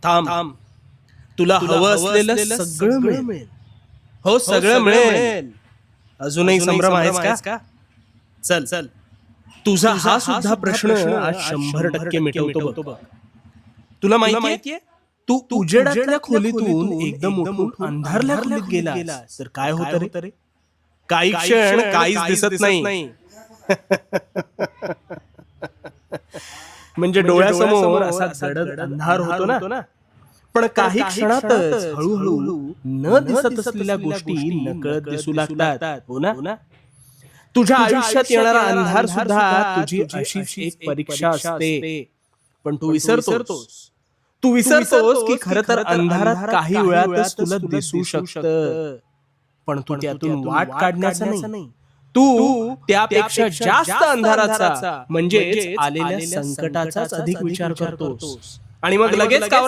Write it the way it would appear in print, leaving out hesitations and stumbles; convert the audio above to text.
थांब थांब, तुला हवं असलेलं सगळं मिळेल. हो, सगळं मिळेल. अजूनही संभ्रम आहेस का? चल चल, तुझा हा सुद्धा प्रश्न आज 100% मिटवतो बघ. तुला माहितीये, तू उजेडातल्या खोलीतून एकदम उठून अंधारल्या खोलीत गेलास तर काय होतं रे? काही क्षण काहीच दिसत नाही. म्हणजे डोळ्यासमोर असा गडद अंधार होतो ना, पण काही क्षणातच हळूहळू न दिसत असलेल्या गोष्टी नकळत दिसू लागतात. हो ना? तुझ्या आयुष्यात येणारा अंधार सुद्धा तुझी अशीच एक परीक्षा असते. पण तू विसरतोस की खरं तर अंधारात काही वेळातच तुला दिसू शकतं. पण तू त्यातून वाट काढण्याचा नाही, तू त्यापेक्षा जास्त अंधाराचा म्हणजेच आलेल्या संकटाचाच अधिक विचार करतोस. आणि मग लगेच कावरा